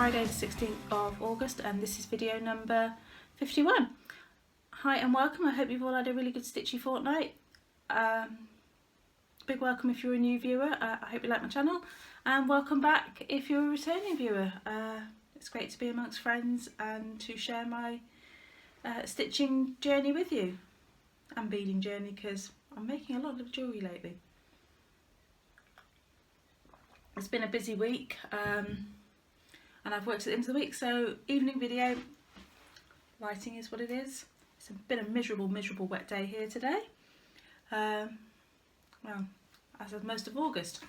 Friday the 16th of August and this is video number 51. Hi and welcome, I hope you've all had a really good stitchy fortnight. Big welcome if you're a new viewer, I hope you like my channel, and welcome back if you're a returning viewer. It's great to be amongst friends and to share my stitching journey with you, and beading journey, because I'm making a lot of jewellery lately. It's been a busy week and I've worked at the end of the week, so evening video, lighting is what it is. It's been a miserable wet day here today. Well, as of most of August.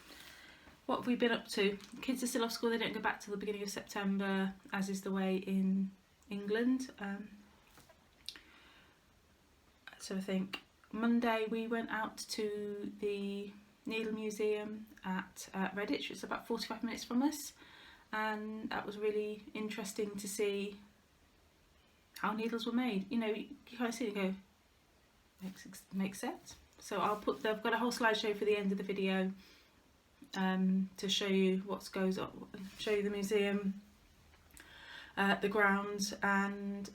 What have we been up to? Kids are still off school, they don't go back till the beginning of September, as is the way in England. So I think Monday we went out to the Needle Museum at Redditch. It's about 45 minutes from us, and that was really interesting to see how needles were made. You know, you kind of see it and go, makes sense. So I've got a whole slideshow for the end of the video to show you what goes on, show you the museum, the grounds, and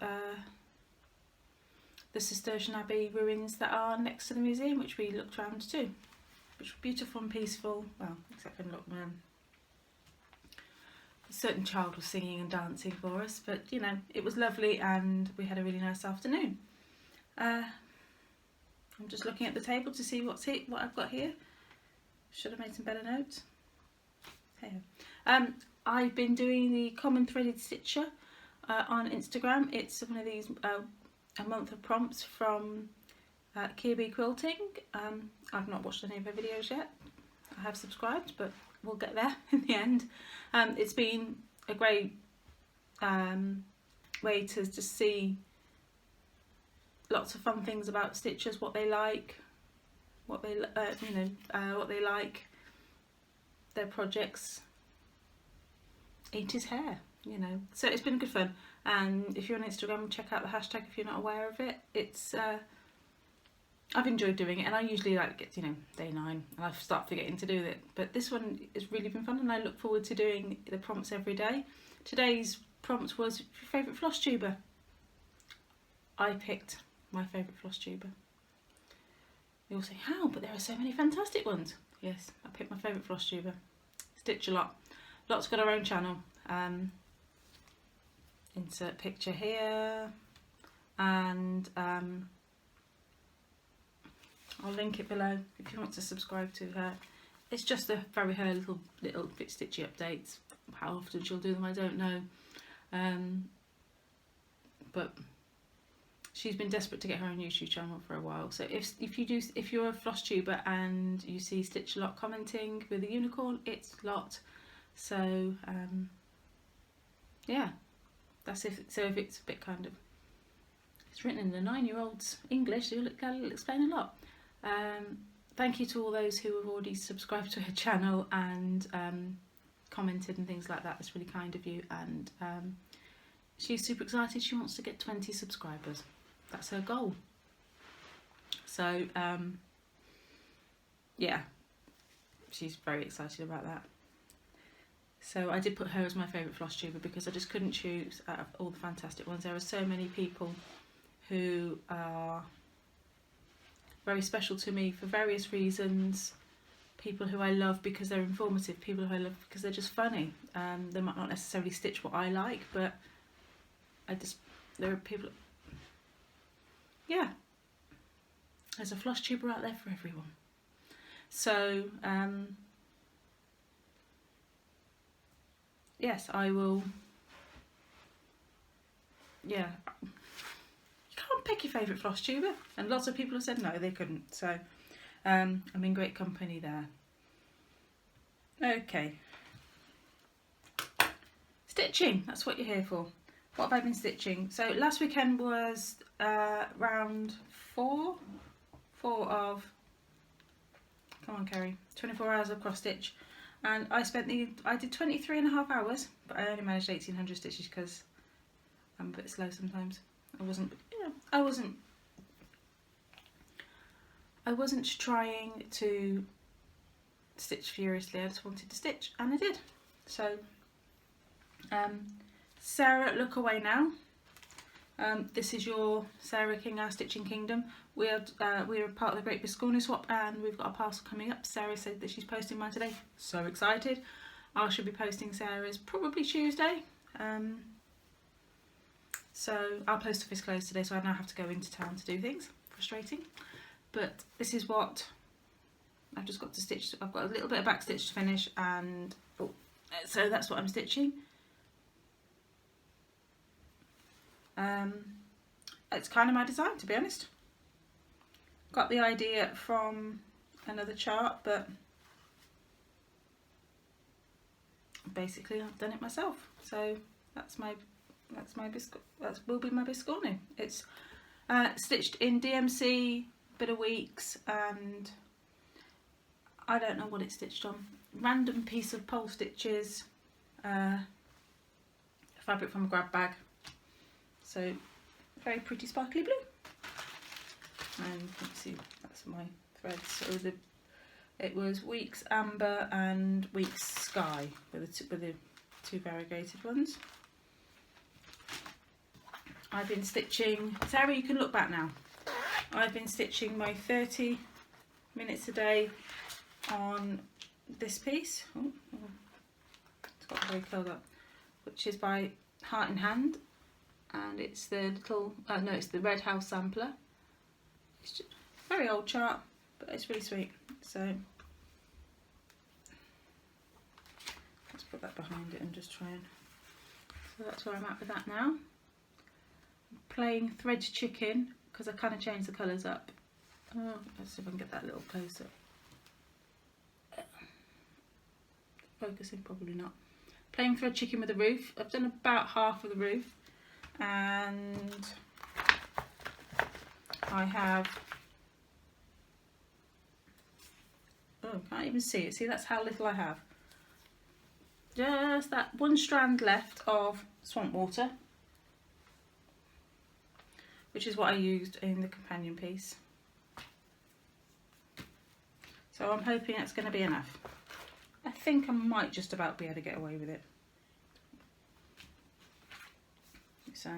the Cistercian Abbey ruins that are next to the museum, which we looked around too, which were beautiful and peaceful. Well, except for a certain child was singing and dancing for us, but you know, it was lovely and we had a really nice afternoon. I'm just looking at the table to see what I've got here. Should have made some better notes. Hey. I've been doing the Common Threaded Stitcher on Instagram. It's one of these a month of prompts from Kerry Quilting. I've not watched any of her videos yet. I have subscribed, but we'll get there in the end. It's been a great way to just see lots of fun things about stitchers, what they like, what they like, their projects. Ain't his hair, you know. So it's been good fun. And if you're on Instagram, check out the hashtag if you're not aware of it. It's I've enjoyed doing it, and I usually get day 9 and I start forgetting to do it, but this one has really been fun and I look forward to doing the prompts every day. Today's prompt was your favourite Flosstuber. I picked my favourite Flosstuber. You all say, how? But there are so many fantastic ones. Yes, I picked my favourite Flosstuber. Stitch a lot. Lot's got our own channel. Insert picture here, and I'll link it below if you want to subscribe to her. It's just her little bit stitchy updates. How often she'll do them, I don't know. But she's been desperate to get her own YouTube channel for a while. So if you're a Flosstuber and you see Stitch a Lot commenting with a unicorn, it's Lot. So yeah, that's if it's a bit kind of, it's written in a 9-year-old's English, so it'll explain a lot. Thank you to all those who have already subscribed to her channel and commented and things like that. That's really kind of you, and she's super excited. She wants to get 20 subscribers. That's her goal. So yeah, she's very excited about that. So I did put her as my favourite Flosstuber because I just couldn't choose out of all the fantastic ones. There are so many people who are very special to me for various reasons. People who I love because they're informative, people who I love because they're just funny. They might not necessarily stitch what I like, but there are people, yeah, there's a Flosstuber out there for everyone. So yes, I will, yeah, you can't pick your favourite Flosstuber, and lots of people have said no, they couldn't, so I'm in great company there. Okay, stitching, that's what you're here for. What have I been stitching? So last weekend was round 4 of, come on Kerry, 24 hours of cross stitch, and I did 23.5 hours, but I only managed 1800 stitches because I'm a bit slow sometimes. I wasn't trying to stitch furiously, I just wanted to stitch, and I did. So Sarah, look away now. This is your Sarah King, Our Stitching Kingdom. We are part of the Great Biscorny Swap, and we've got a parcel coming up. Sarah said that she's posting mine today. So excited. I should be posting Sarah's probably Tuesday. So our post office closed today, so I now have to go into town to do things. Frustrating. But this is what I've just got to stitch. I've got a little bit of back stitch to finish, and so that's what I'm stitching. It's kind of my design, to be honest. Got the idea from another chart, but basically I've done it myself. So that will be my biscorny. It's stitched in DMC, bit of weeks, and I don't know what it's stitched on. Random piece of pole stitches, fabric from a grab bag. So very pretty sparkly blue. And let's see, that's my threads. So it was Weeks Amber and Weeks Sky with the two variegated ones. I've been stitching, Sarah, you can look back now. I've been stitching my 30 minutes a day on this piece. Oh, it's got very curled up, which is by Heart in Hand, and it's the little, no, it's the Red House sampler. It's just a very old chart, but it's really sweet. So let's put that behind it and just try and, so that's where I'm at with that now. I'm playing Thread Chicken because I kind of changed the colours up. Oh, let's see if I can get that a little closer. Focusing, probably not. Playing Thread Chicken with the roof. I've done about half of the roof, and I have, oh, can't even see it. See, that's how little I have. Just that one strand left of Swamp Water, which is what I used in the companion piece. So I'm hoping that's going to be enough. I think I might just about be able to get away with it. So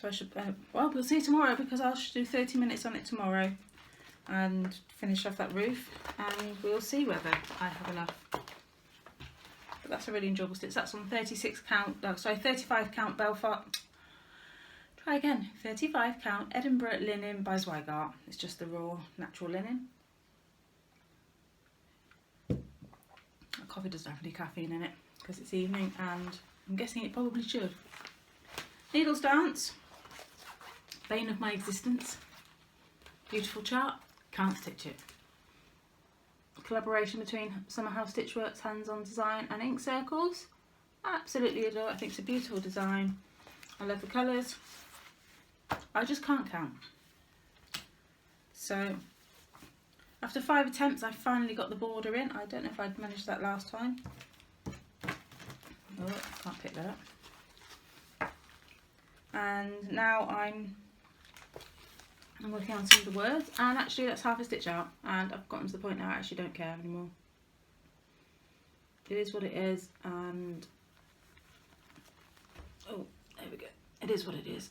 I should, well, we'll see tomorrow, because I'll do 30 minutes on it tomorrow and finish off that roof, and we'll see whether I have enough. But that's a really enjoyable stitch. That's on 35 count Belfast. Try again. 35 count Edinburgh linen by Zweigart. It's just the raw natural linen. The coffee doesn't have any caffeine in it because it's evening, and I'm guessing it probably should. Needles Dance, bane of my existence. Beautiful chart, can't stitch it. Collaboration between Summerhouse Stitchworks, hands-on design and ink circles. Absolutely adore it. I think it's a beautiful design. I love the colours. I just can't count. So after 5 attempts, I finally got the border in. I don't know if I'd managed that last time. Oh, I can't pick that up. And now I'm working on some of the words, and actually that's half a stitch out, and I've gotten to the point now I actually don't care anymore. It is what it is, and oh, there we go. It is what it is.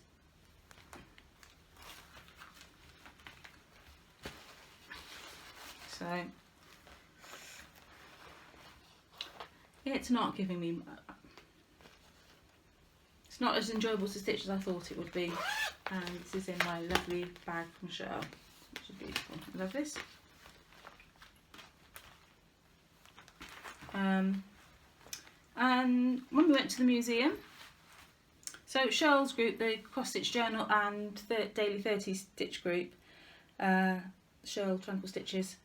So it's not giving me, it's not as enjoyable to stitch as I thought it would be. And this is in my lovely bag from Shell, which is beautiful. I love this. And when we went to the museum, so Shell's group, the Cross Stitch Journal and the Daily 30 Stitch group, Shell Tranquil Stitches,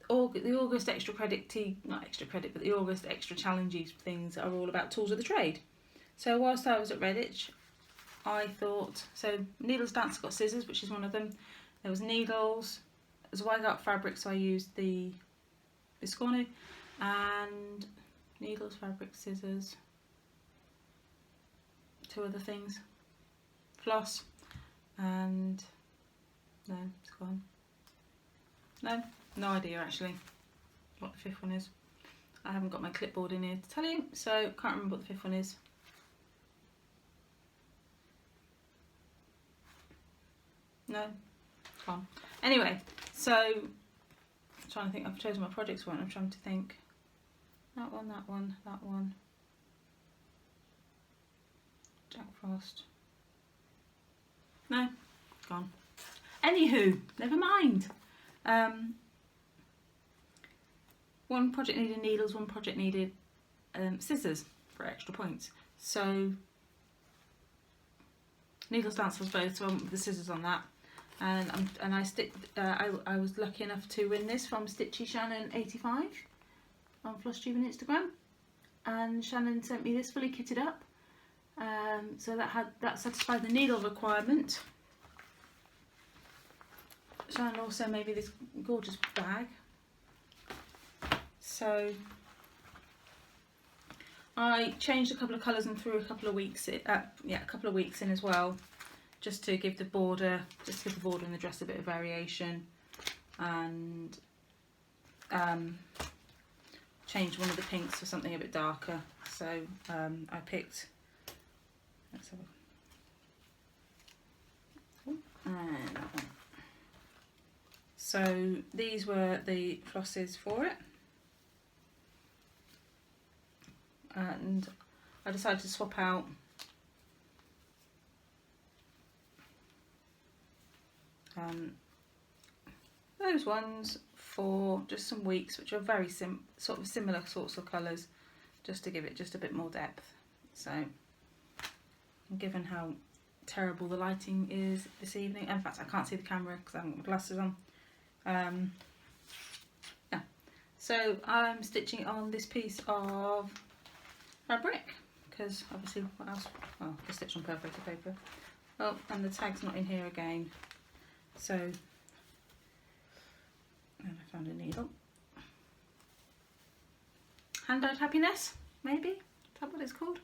the August extra credit, not extra credit, but the August extra challenges things are all about tools of the trade. So whilst I was at Redditch, I thought, so Needles Dance got scissors, which is one of them. There was needles, Zweigart fabric, so I used the Biscorny, and needles, fabric, scissors, 2 other things, floss, and no, it's gone. No idea actually what the 5th one is. I haven't got my clipboard in here to tell you, so can't remember what the 5th one is. No, gone. Anyway, so I'm trying to think. I've chosen my projects one. I'm trying to think. That one, that one, that one. Jack Frost. No, gone. Anywho, never mind. One project needed needles, one project needed scissors for extra points. So needles dancers both, so I went with the scissors on that. And I was lucky enough to win this from Stitchy Shannon 85 on Flosstube and Instagram. And Shannon sent me this fully kitted up. So that satisfied the needle requirement. Shannon also made me this gorgeous bag. So I changed a couple of colours and threw a couple of weeks in as well, just to give the border and the dress a bit of variation, and changed one of the pinks for something a bit darker. So I picked. Let's have a and that one. So these were the flosses for it. And I decided to swap out those ones for just some weeks, which are very sort of similar sorts of colours, just to give it just a bit more depth. So, given how terrible the lighting is this evening, in fact I can't see the camera because I haven't got my glasses on. Yeah, so I'm stitching on this piece of fabric, because obviously what else? Well, I stitch on perforated paper. Oh, and the tag's not in here again. So, and I found a needle. Hand-dyed happiness, maybe? Is that what it's called?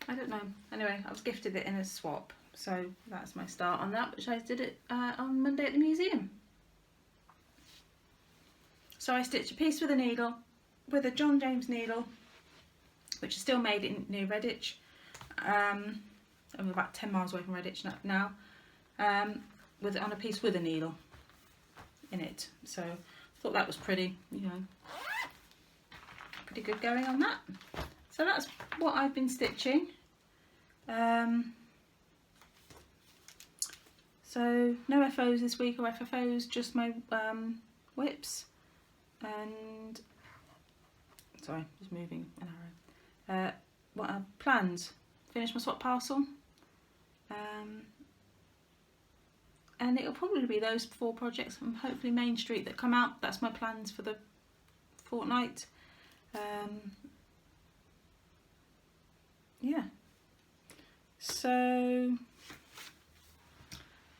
I don't know. Anyway, I was gifted it in a swap, so that's my start on that, which I did it on Monday at the museum. So I stitched a piece with a needle, with a John James needle, which is still made in near Redditch. I'm about 10 miles away from Redditch now. With it on a piece with a needle in it. So I thought that was pretty, you know, pretty good going on that. So that's what I've been stitching. So no FOs this week or FFOs, just my whips. And sorry, just moving an arrow. What are plans? Finish my swap parcel. And it'll probably be those 4 projects from hopefully Main Street that come out. That's my plans for the fortnight. Yeah. So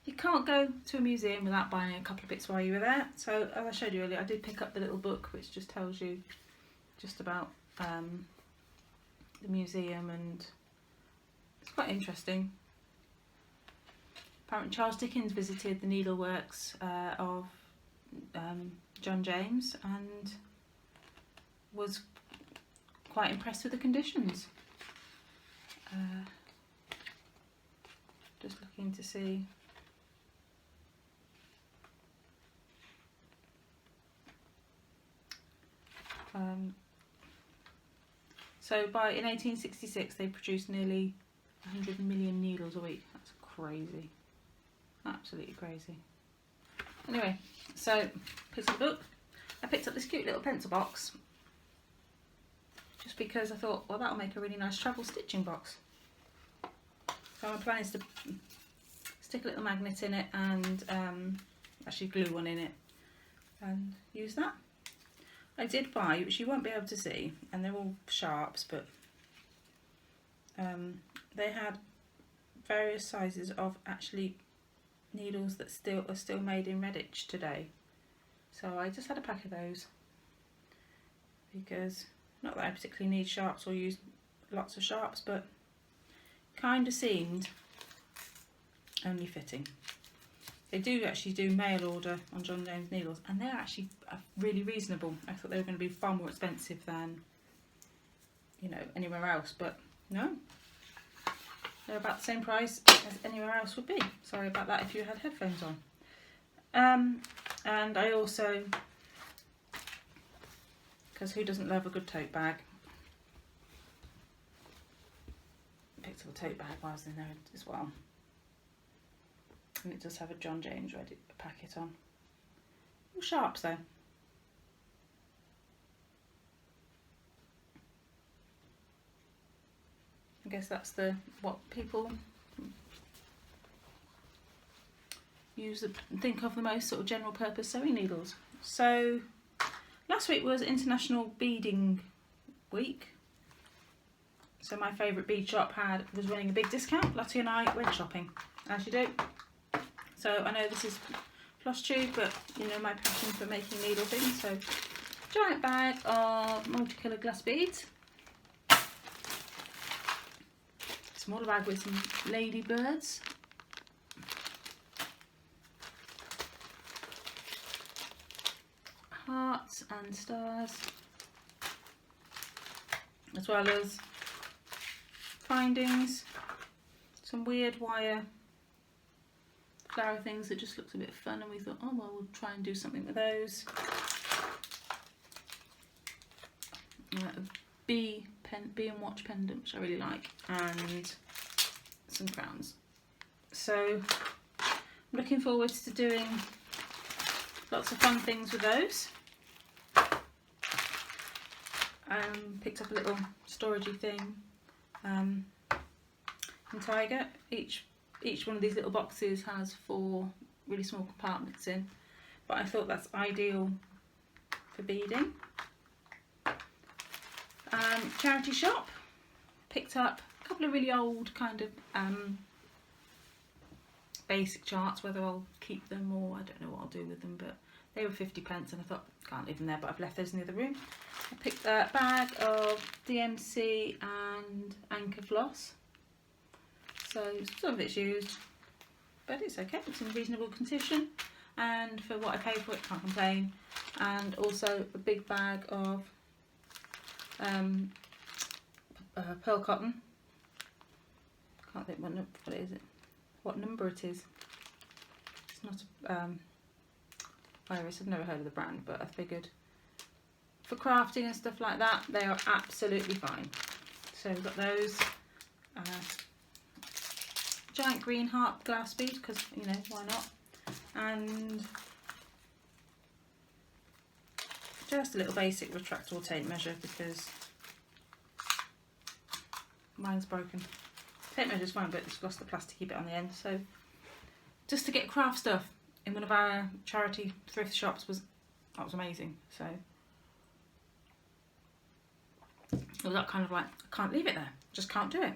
you can't go to a museum without buying a couple of bits while you were there. So as I showed you earlier, I did pick up the little book which just tells you just about the museum, and it's quite interesting. Apparently Charles Dickens visited the needleworks of John James and was quite impressed with the conditions. Just looking to see. So in 1866 they produced nearly 100 million needles a week. That's crazy. Absolutely crazy. Anyway, so piece of book. I picked up this cute little pencil box just because I thought, well, that'll make a really nice travel stitching box. So my plan is to stick a little magnet in it and actually glue one in it and use that. I did buy, which you won't be able to see, and they're all sharps, but they had various sizes of actually needles that are still made in Redditch today. So I just had a pack of those because, not that I particularly need sharps or use lots of sharps, but kind of seemed only fitting. they do actually do mail order on John James Needles, and they're actually really reasonable. I thought they were going to be far more expensive than, you know, anywhere else, but no, they're about the same price as anywhere else would be. Sorry about that if you had headphones on. And I also, because who doesn't love a good tote bag, picked up a tote bag while I was in there as well. And it does have a John James ready packet on. All sharps though. I guess that's what people think of the most, sort of general purpose sewing needles. So last week was International Beading Week. So my favourite bead shop was running a big discount. Lottie and I went shopping, as you do. So I know this is Flosstube, but you know my passion for making needle things. So giant bag of multicoloured glass beads. Smaller bag with some ladybirds. Hearts and stars. As well as findings. Some weird wire flower things that just looks a bit fun, and we thought, oh well, we'll try and do something with those. A bee and watch pendant, which I really like, and some crowns. So I'm looking forward to doing lots of fun things with those. Picked up a little storagey thing in Tiger. Each one of these little boxes has 4 really small compartments in, but I thought that's ideal for beading. Charity shop, picked up a couple of really old kind of basic charts, whether I'll keep them or I don't know what I'll do with them, but they were 50p and I thought, can't leave them there, but I've left those in the other room. I picked a bag of DMC and Anchor floss. So some of it's used, but it's okay, it's in reasonable condition, and for what I paid for it, can't complain. And also a big bag of pearl cotton. Can't think what number it is. It's not Iris, I've never heard of the brand, but I figured for crafting and stuff like that, they are absolutely fine. So we've got those. Giant green heart glass bead, because you know, why not? And just a little basic retractable tape measure, because mine's broken. Tape measure's fine, but it's lost the plastic bit on the end. So just to get craft stuff in one of our charity thrift shops was amazing. So it was that kind of like, I can't leave it there, just can't do it.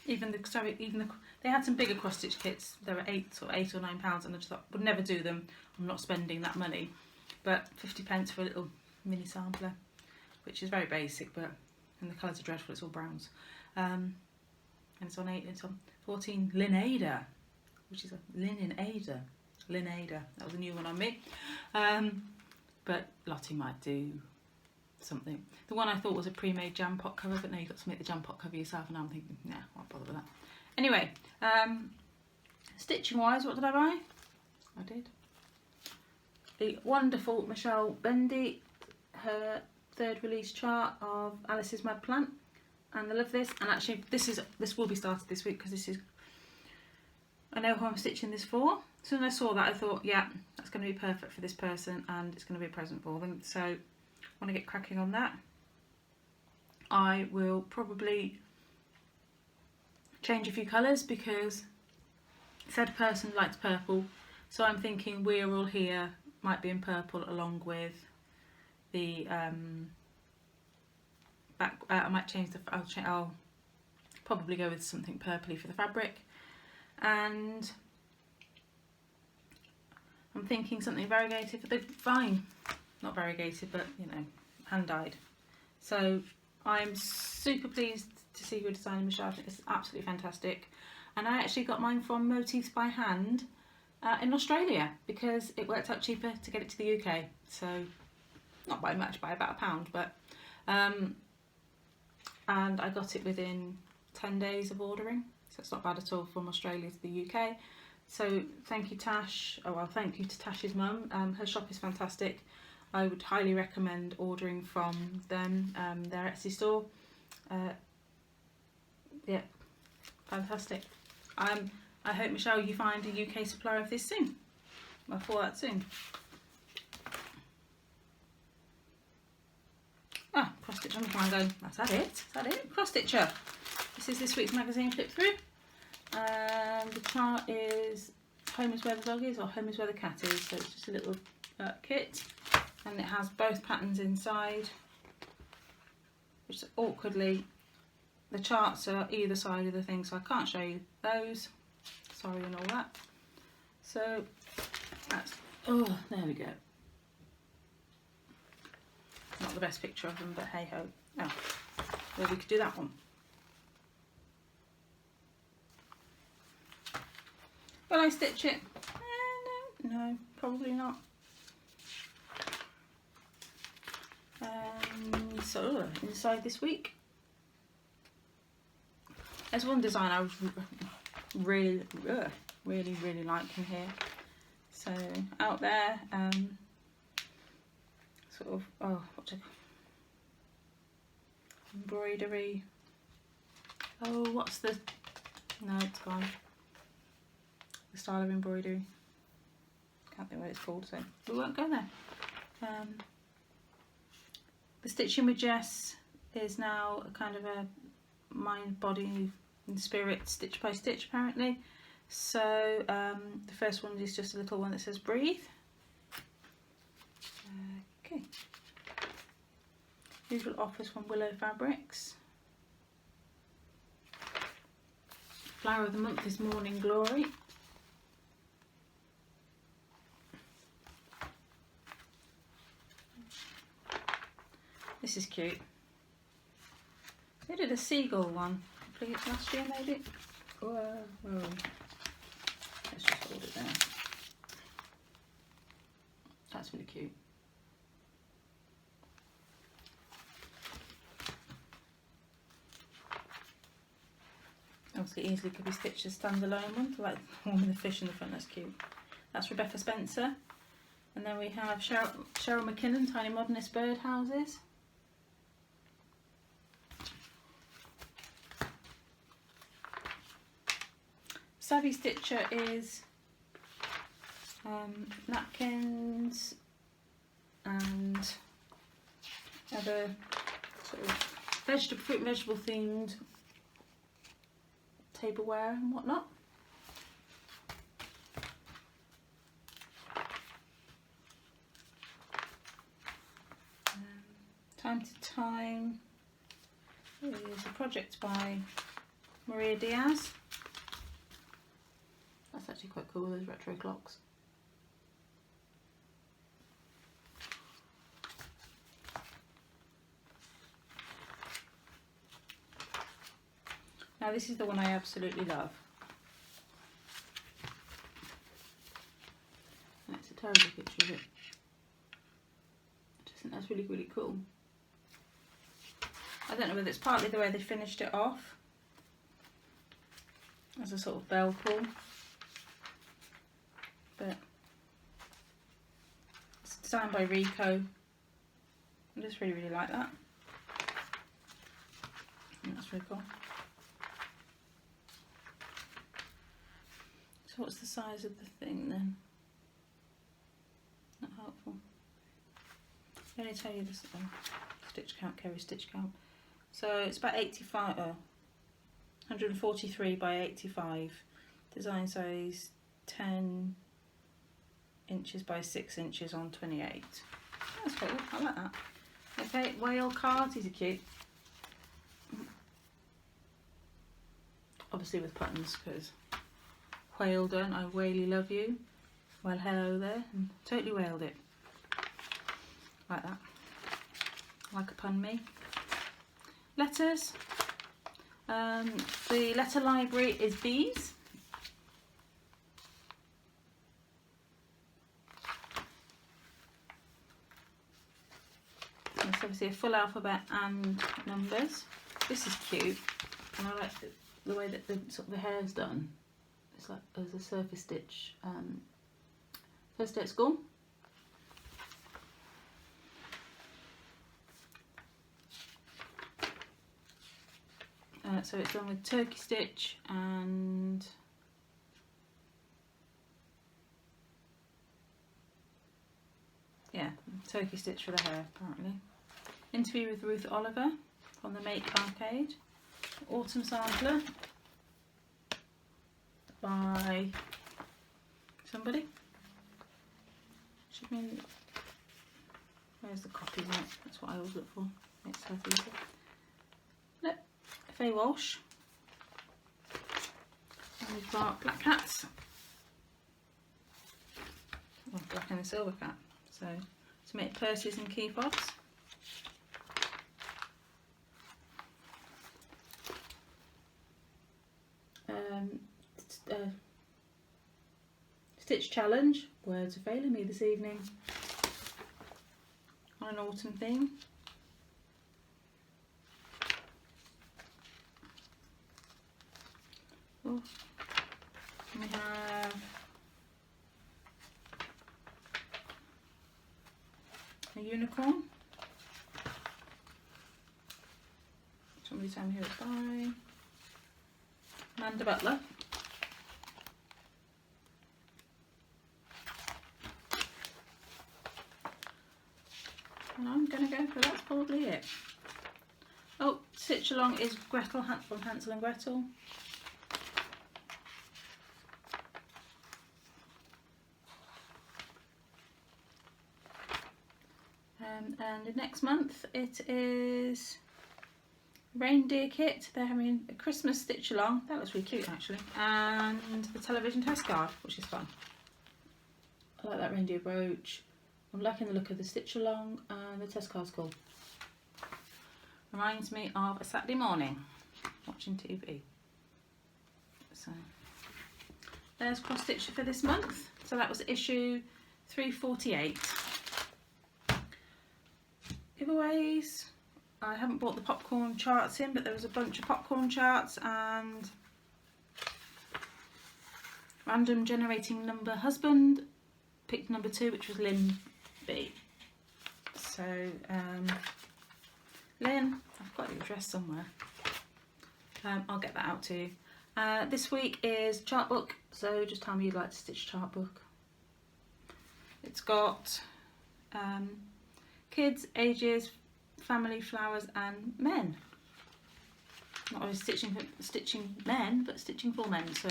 They had some bigger cross stitch kits. They were £8 or £9, and I just thought, would never do them. I'm not spending that money. But 50p for a little mini sampler, which is very basic, but and the colours are dreadful. It's all browns, and it's on 14 Linada, which is a Linada. That was a new one on me. But Lottie might do something. The one I thought was a pre-made jam pot cover, but no, you've got to make the jam pot cover yourself, and I'm thinking, nah, I won't bother with that. Anyway, stitching wise, what did I buy? I did. The wonderful Michelle Bendy, her 3rd release chart of Alice's Mad Plant, and I love this. And actually, this will be started this week, because this is, I know who I'm stitching this for. As soon as I saw that, I thought, yeah, that's going to be perfect for this person, and it's going to be a present for them. So I want to get cracking on that. I will probably change a few colours, because said person likes purple, so I'm thinking We're All Here might be in purple, along with the back. I might change the. I'll probably go with something purpley for the fabric, and I'm thinking something variegated for the vine. Not variegated, but you know, hand dyed. So I'm super pleased to see your design, Michelle. I think this is absolutely fantastic. And I actually got mine from Motifs by Hand, in Australia, because it worked out cheaper to get it to the UK. So not by much, by about £1, but and I got it within 10 days of ordering, so it's not bad at all from Australia to the UK. So thank you, Tash. Oh well, thank you to Tash's mum. Her shop is fantastic. I would highly recommend ordering from them, their Etsy store. Yeah, fantastic. I hope, Michelle, you find a UK supplier of this soon. Well, for that soon. Ah, cross stitch on the plan going. That's that it. Is that it? Cross stitcher. This is this week's magazine flip through. The chart is Home is where the dog is, or Home is where the cat is. So it's just a little kit, and it has both patterns inside, which is awkwardly, the charts are either side of the thing, so I can't show you those. Sorry and all that. So that's, oh, there we go. Not the best picture of them, but hey ho. Oh, well, we could do that one. Will I stitch it? No, probably not. So inside this week, there's one design I was really liking here. So out there, sort of, oh, what's it? Embroidery. Oh, what's the? No, it's gone. The style of embroidery. Can't think what it's called, so we won't go there. The stitching with Jess is now a kind of a mind, body and spirit stitch by stitch apparently. So the first one is just a little one that says breathe. Okay. Usual offers from Willow Fabrics. Flower of the month is Morning Glory. This is cute. They did a seagull one, I think it's last year maybe. Whoa. Let's just hold it there. That's really cute. Obviously easily could be stitched as standalone one, like the one with the fish in the front, that's cute. That's Rebecca Spencer. And then we have Cheryl McKinnon, Tiny Modernist Birdhouses. Savvy Stitcher is napkins and other sort of fruit and vegetable themed tableware and whatnot. Time to Time is a project by Maria Diaz. That's actually quite cool, those retro clocks. Now this is the one I absolutely love. That's a terrible picture of it. I just think that's really cool. I don't know whether it's partly the way they finished it off as a sort of bell pull, but it's designed by Rico. I just really like that. And that's really cool. So what's the size of the thing then? Not helpful. Let me tell you this stitch count, Kerry stitch count. So it's about 85, 143 by 85. Design size 10 inches by 6 inches on 28. That's quite good, I like that. Okay, whale cards, these are cute. Obviously with buttons, because whale done, I whaley love you. Well, hello there, and totally whaled it. Like that. Like a pun me. Letters. The letter library is bees. obviously a full alphabet and numbers. This is cute, and I like the way that the sort of the hair's done. It's like as a surface stitch. First day at school. So it's done with turkey stitch and yeah, turkey stitch for the hair apparently. Interview with Ruth Oliver from the Make Arcade. Autumn sampler by somebody. Should mean, where's the copy? That's what I always look for. Makes life easier. Look, Faye Walsh. And we've got black cats. Oh, black and a silver cat. So to make purses and key fobs. Stitch challenge. Words are failing me this evening. On an autumn theme. Oh. We have a unicorn. Somebody tell me who it's by. Amanda Butler. And I'm going to go for that's probably it. Oh, stitch along is Gretel from Hansel and Gretel. And next month it is Reindeer Kit. They're having a Christmas stitch along. That looks really cute actually. And the television test card, which is fun. I like that reindeer brooch. I'm liking the look of the stitch along, and the test card's cool. Reminds me of a Saturday morning watching TV. So there's cross stitch for this month. So that was issue 348. Giveaways. I haven't bought the popcorn charts in, but there was a bunch of popcorn charts and random generating number husband. Picked number 2, which was Lynn B. So Lynn, I've got your address somewhere. I'll get that out to you. This week is chart book, so just tell me you'd like to stitch chart book. It's got kids, ages, family, flowers and men. Not always stitching men, but stitching for men. So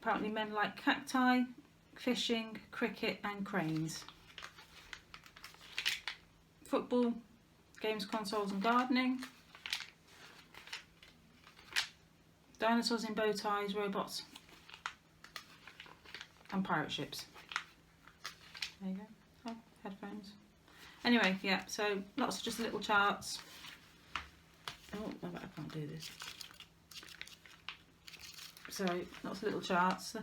apparently men like cacti, fishing, cricket and cranes. Football, games, consoles and gardening. Dinosaurs in bow ties, robots and pirate ships. There you go. Oh, headphones. Anyway, yeah, so lots of just little charts. Oh, I can't do this. So lots of little charts.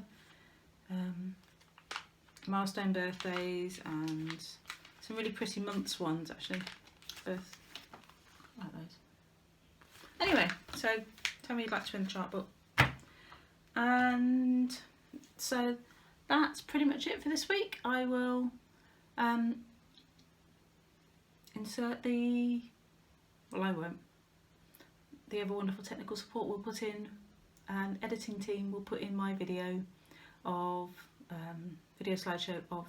Milestone birthdays and some really pretty months ones actually. I like those. Anyway, so tell me you'd like to win the chart book. And so that's pretty much it for this week. I will insert the, well I won't, the ever wonderful technical support will put in, and editing team will put in my video of video slideshow of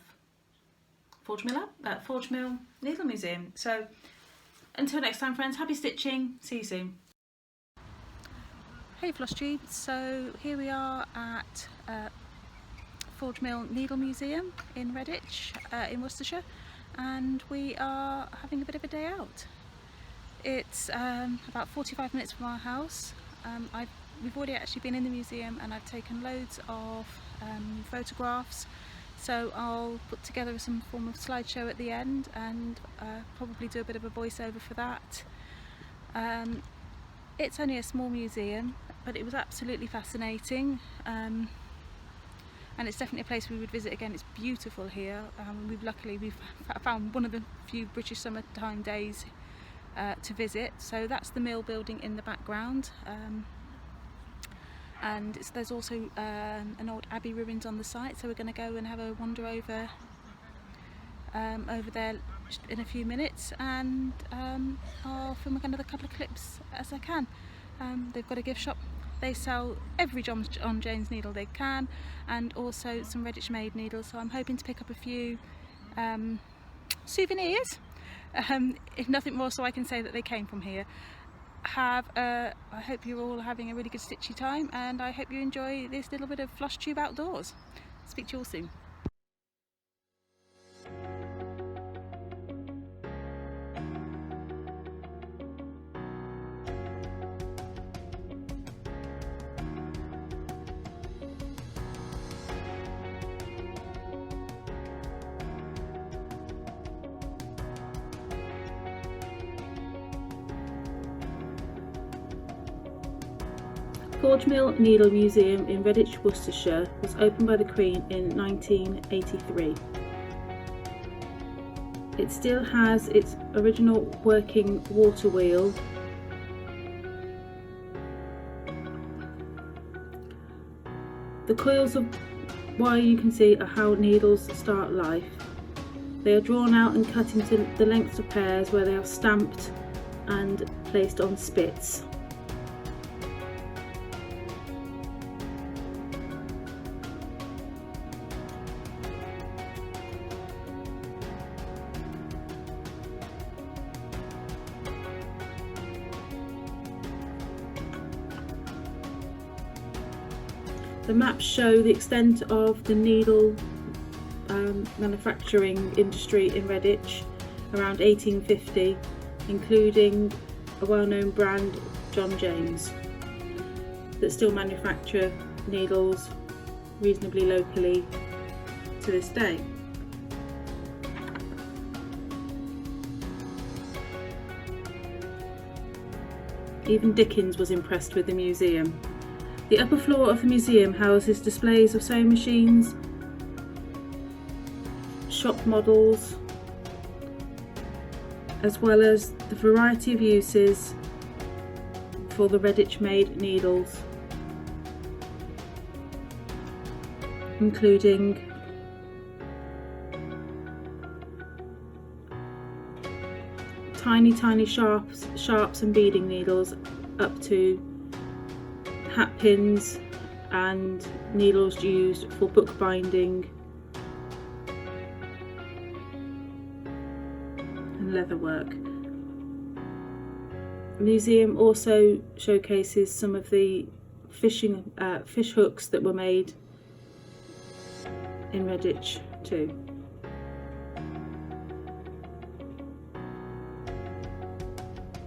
Forge Mill Needle Museum. So until next time friends, happy stitching, see you soon. Hey Flosstubes, so here we are at Forge Mill Needle Museum in Redditch in Worcestershire, and we are having a bit of a day out. It's about 45 minutes from our house. We've already actually been in the museum and I've taken loads of photographs, so I'll put together some form of slideshow at the end and probably do a bit of a voiceover for that. It's only a small museum, but it was absolutely fascinating. and it's definitely a place we would visit again. It's beautiful here. We've found one of the few British summertime days to visit. So that's the mill building in the background, and there's also an old abbey ruins on the site, so we're going to go and have a wander over there in a few minutes, and I'll film another couple of clips as I can. They've got a gift shop. They sell every John James needle they can, and also some Redditch made needles, so I'm hoping to pick up a few souvenirs, if nothing more, so I can say that they came from here. I hope you're all having a really good stitchy time, and I hope you enjoy this little bit of Flosstube outdoors. Speak to you all soon. Forge Mill Needle Museum in Redditch, Worcestershire was opened by the Queen in 1983. It still has its original working water wheel, the coils of wire you can see are how needles start life. They are drawn out and cut into the lengths of pairs where they are stamped and placed on spits. The maps show the extent of the needle manufacturing industry in Redditch around 1850, including a well-known brand, John James, that still manufacture needles reasonably locally to this day. Even Dickens was impressed with the museum. The upper floor of the museum houses displays of sewing machines, shop models, as well as the variety of uses for the Redditch made needles, including tiny sharps and beading needles, up to hat pins and needles used for bookbinding and leatherwork. The museum also showcases some of the fish hooks that were made in Redditch too.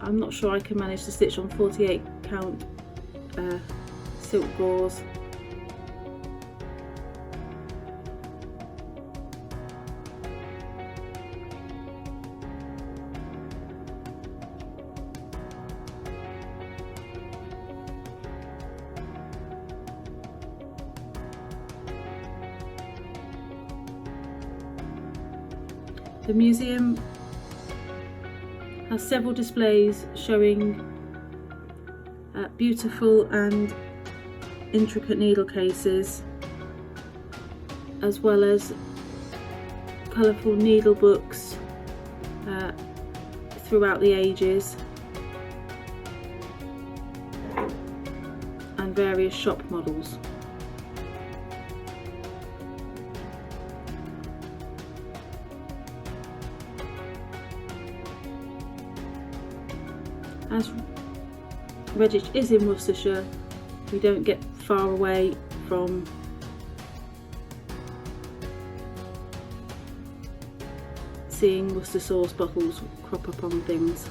I'm not sure I can manage to stitch on 48 count silk gauze. The museum has several displays showing beautiful and intricate needle cases, as well as colourful needle books throughout the ages, and various shop models. As Redditch is in Worcestershire, we don't get far away from seeing Worcester sauce bottles crop up on things.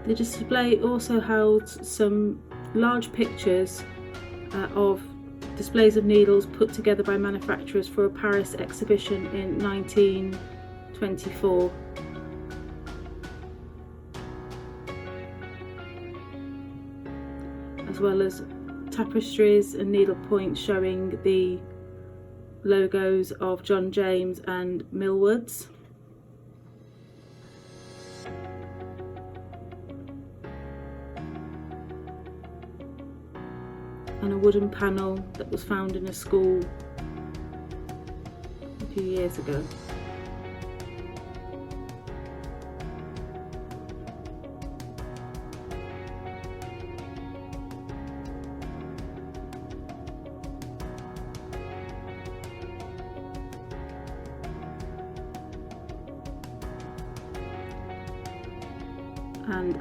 The display also held some large pictures of displays of needles put together by manufacturers for a Paris exhibition in 1924. As well as tapestries and needle points showing the logos of John James and Millwoods. And a wooden panel that was found in a school a few years ago. And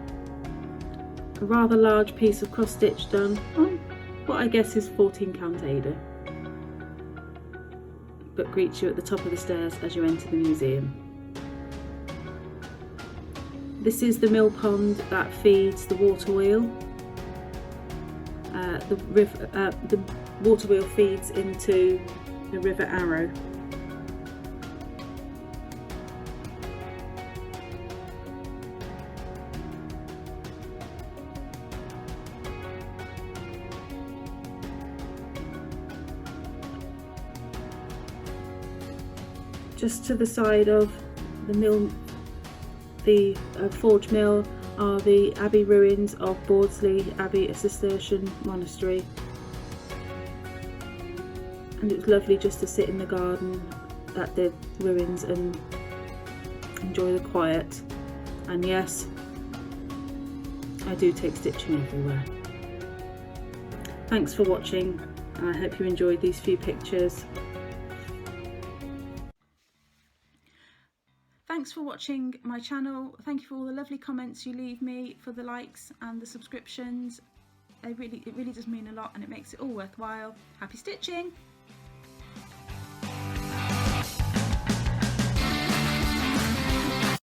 a rather large piece of cross stitch done on what I guess is 14 count Ada, but greets you at the top of the stairs as you enter the museum. This is the mill pond that feeds the water wheel. The water wheel feeds into the River Arrow. Just to the side of the mill, the forge mill, are the abbey ruins of Bawdsley Abbey, a Cistercian monastery. And it was lovely just to sit in the garden at the ruins and enjoy the quiet. And yes, I do take stitching everywhere. Thanks for watching, and I hope you enjoyed these few pictures. Thanks for watching my channel. Thank you for all the lovely comments you leave me, for the likes and the subscriptions. It really does mean a lot, and it makes it all worthwhile. Happy stitching!